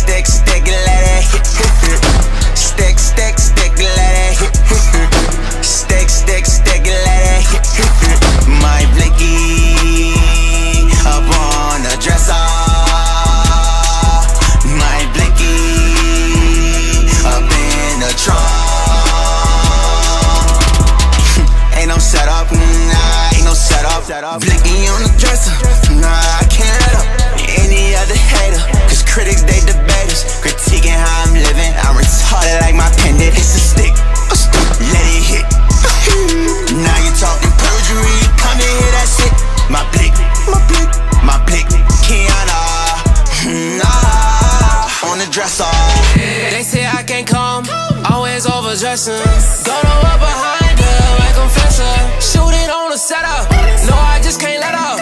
stick, stick, let it hit. Stick, stick, stick, let it hit. Stick, stick, stick, let it hit. My blicky up on the dresser. My blicky up in the trunk. Ain't no setup, nah, ain't no setup. Blicky on the dresser, nah, I can't let up any other hater. Cause critics, they debaters, critiquing how I'm living. I'm retarded like my pendant. It's a stick, let it hit. Now you talking perjury, come and hear that shit. My blick, my blick, my blick, Kiana, nah, on the dresser. They say I can't come, always overdressing. Don't know what behind her, like confessor. Shooting on the setup, no, I just can't let up.